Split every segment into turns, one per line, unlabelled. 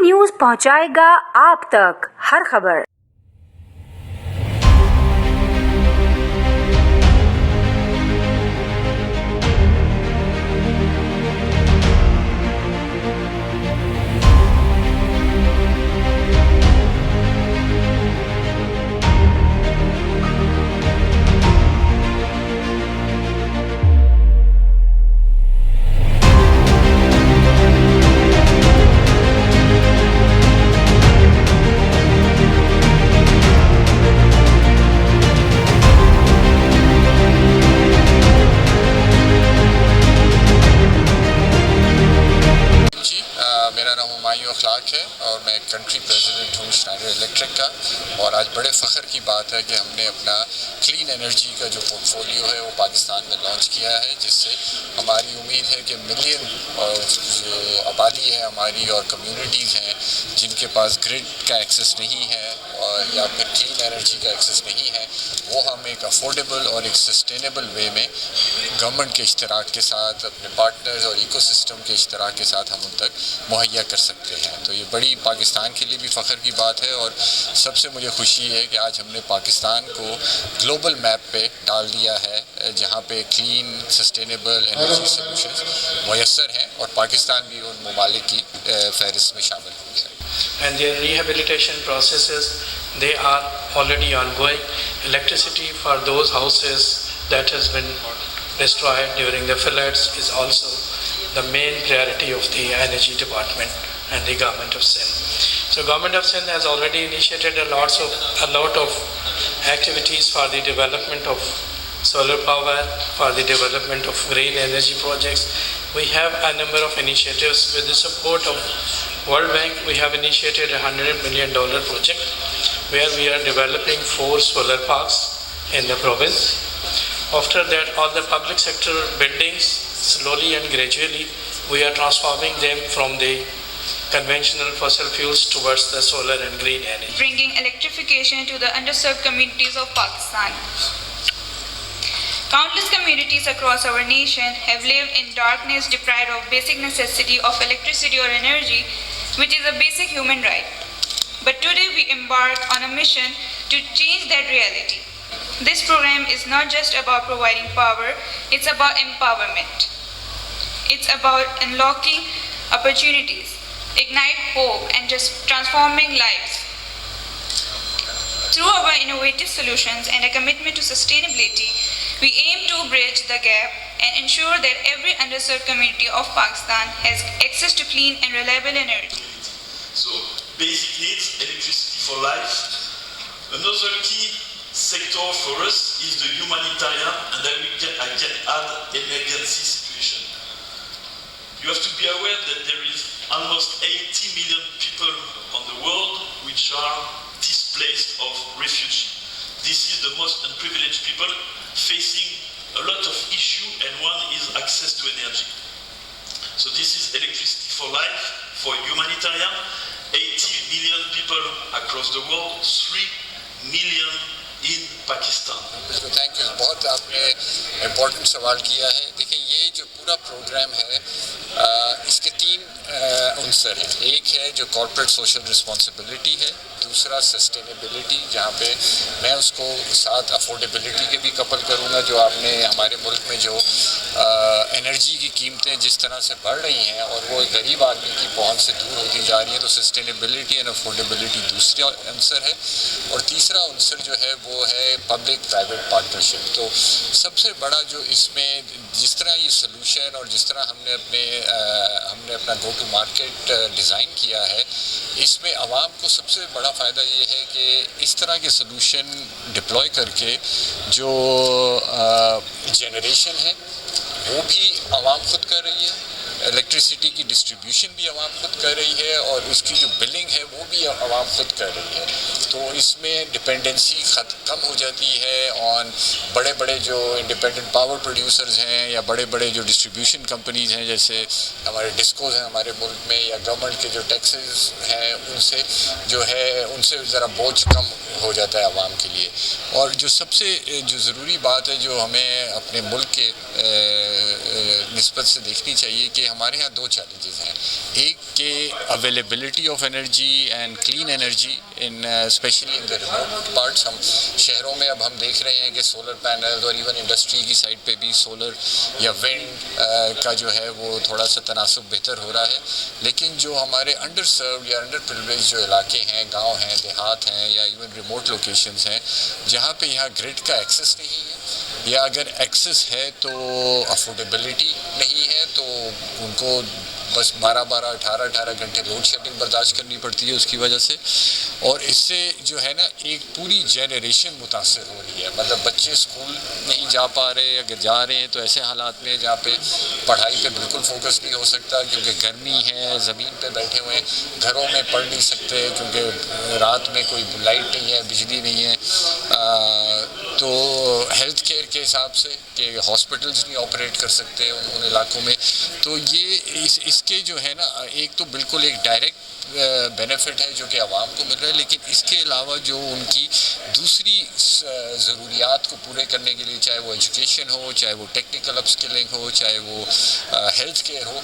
News پہنچائے گا آپ تک ہر خبر۔
میرا نام ہمایوں اخلاق ہے اور میں کنٹری پریزیڈنٹ ہوں شنائڈر الیکٹرک کا، اور آج بڑے فخر کی بات ہے کہ ہم نے اپنا کلین انرجی کا جو پورٹ فولیو ہے وہ پاکستان میں لانچ کیا ہے، جس سے ہماری امید ہے کہ ملین جو آبادی ہے ہماری اور کمیونٹیز ہیں جن کے پاس گرڈ کا ایکسیس نہیں ہے یا پھر کلین انرجی کا ایکسیس نہیں ہے، وہ ہم ایک افورڈیبل اور ایک سسٹینیبل وے میں گورنمنٹ کے اشتراک کے ساتھ اپنے پارٹنرز اور ایکو سسٹم کے اشتراک کے ساتھ ہم ان تک مہیا کر سکتے ہیں۔ تو یہ بڑی پاکستان کے لیے بھی فخر کی بات ہے، اور سب سے مجھے خوشی ہے کہ آج ہم نے پاکستان کو گلوبل میپ پہ ڈال دیا ہے جہاں پہ کلین سسٹینیبل انرجی سولوشنز میسر ہیں، اور پاکستان بھی ان ممالک کی فہرست میں شامل ہو گیا ہے۔
And their rehabilitation processes, they are already ongoing. Electricity for those houses that has been destroyed during the floods is also the main priority of the energy department and the government of Sindh. So government of Sindh has already initiated a lot of activities for the development of solar power, for the development of green energy projects. We have a number of initiatives with the support of World Bank. We have initiated a $100 million project where we are developing 4 solar parks in the province. After that, all the public sector buildings, slowly and gradually, we are transforming them from the conventional fossil fuels towards the solar and green energy.
Bringing electrification to the underserved communities of Pakistan. Countless communities across our nation have lived in darkness, deprived of basic necessity of electricity or energy, which is a basic human right. But today we embark on a mission to change that reality. This program is not just about providing power, it's about empowerment. It's about unlocking opportunities, ignite hope, and just transforming lives. Through our innovative solutions and a commitment to sustainability, we aim to bridge the gap and ensure that every underserved community of Pakistan has access to clean and reliable energy.
So, basic needs, electricity for life. Another key sector for us is the humanitarian, and I can add emergency situation. You have to be aware that there is almost 80 million people on the world which are displaced of refugee. This is the most unprivileged people facing a lot of issues, and one is access to energy. So this is electricity for life, for humanitarian. 80 million people across the world, 3 million in Pakistan.
Thank you, بہت آپ نے important سوال کیا ہے۔ دیکھیں، یہ جو پورا پروگرام ہے اس کے 3 عنصر ہیں۔ ایک ہے جو کارپوریٹ سوشل رسپانسبلٹی ہے، دوسرا سسٹینیبلٹی، جہاں پہ میں اس کو ساتھ افورڈیبلٹی کے بھی کپل کروں گا۔ جو آپ نے ہمارے ملک میں جو انرجی کی قیمتیں جس طرح سے بڑھ رہی ہیں اور وہ غریب آدمی کی پہنچ سے دور ہوتی جا رہی ہیں، تو سسٹینیبلٹی اینڈ افورڈیبلٹی دوسرا عنصر ہے، اور تیسرا عنصر جو ہے وہ ہے پبلک پرائیویٹ پارٹنرشپ۔ تو سب سے بڑا جو اس میں جس طرح یہ سلوشن اور جس طرح ہم نے اپنا گو ٹو مارکیٹ ڈیزائن کیا ہے، اس میں عوام کو سب سے بڑا فائدہ یہ ہے کہ اس طرح کے سلوشن ڈپلوائے کر کے جو جنریشن ہے وہ بھی عوام خود کر رہی ہے، الیکٹریسٹی کی ڈسٹریبیوشن بھی عوام خود کر رہی ہے، اور اس کی جو بلنگ ہے وہ بھی عوام خود کر رہی ہے۔ تو اس میں ڈپینڈنسی کم ہو جاتی ہے آن بڑے بڑے جو انڈیپینڈنٹ پاور پروڈیوسرز ہیں یا بڑے بڑے جو ڈسٹریبیوشن کمپنیز ہیں، جیسے ہمارے ڈسکوز ہیں ہمارے ملک میں، یا گورنمنٹ کے جو ٹیکسز ہیں ان سے ذرا بوجھ کم ہو جاتا ہے عوام کے لیے۔ اور جو سب سے جو ضروری بات ہے جو ہمیں اپنے ملک کے نسبت سے دیکھنی چاہیے کہ ہمارے ہاں 2 چیلنجز ہیں. ایک کہ availability of energy and clean energy in especially in the remote parts. ہم شہروں میں اب ہم دیکھ رہے ہیں کہ سولر پینل اور ایون انڈسٹری کی سائڈ پہ بھی سولر یا ونڈ کا جو ہے وہ تھوڑا سا تناسب بہتر ہو رہا ہے. لیکن جو ہمارے انڈر سروڈ یا انڈر پریویلیجڈ جو علاقے ہیں، گاؤں ہیں، دیہات ہیں، یا ایون ریموٹ لوکیشنز ہیں، جہاں پہ یہاں گرڈ کا ایکسیس نہیں ہے، یا اگر ایکسیس ہے تو افورڈیبلٹی نہیں ہے، تو ان کو بس 18 گھنٹے لوڈ شیڈنگ برداشت کرنی پڑتی ہے اس کی وجہ سے. اور اس سے جو ہے نا ایک پوری جنریشن متاثر ہو رہی ہے. مطلب بچے اسکول نہیں جا پا رہے، اگر جا رہے ہیں تو ایسے حالات میں جہاں پہ پڑھائی پہ بالکل فوکس نہیں ہو سکتا کیونکہ گرمی ہے، زمین پہ بیٹھے ہوئے ہیں، گھروں میں پڑھ نہیں سکتے کیونکہ رات میں کوئی لائٹ نہیں ہے، بجلی نہیں ہے. تو ہیلتھ کیئر کے حساب سے کہ ہاسپٹلز نہیں آپریٹ کر سکتے ان علاقوں میں. تو یہ اس کے جو ہے نا ایک تو بالکل ایک ڈائریکٹ بینیفٹ ہے جو کہ عوام کو مل رہا ہے، لیکن اس کے علاوہ جو ان کی دوسری ضروریات کو پورے کرنے کے لیے، چاہے وہ ایجوکیشن ہو، چاہے وہ ٹیکنیکل اپ اسکلنگ ہو، چاہے وہ ہیلتھ کیئر ہو،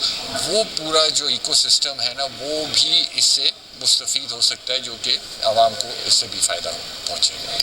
وہ پورا جو ایکو سسٹم ہے نا وہ بھی اس سے مستفید ہو سکتا ہے، جو کہ عوام کو اس سے بھی فائدہ پہنچے گا.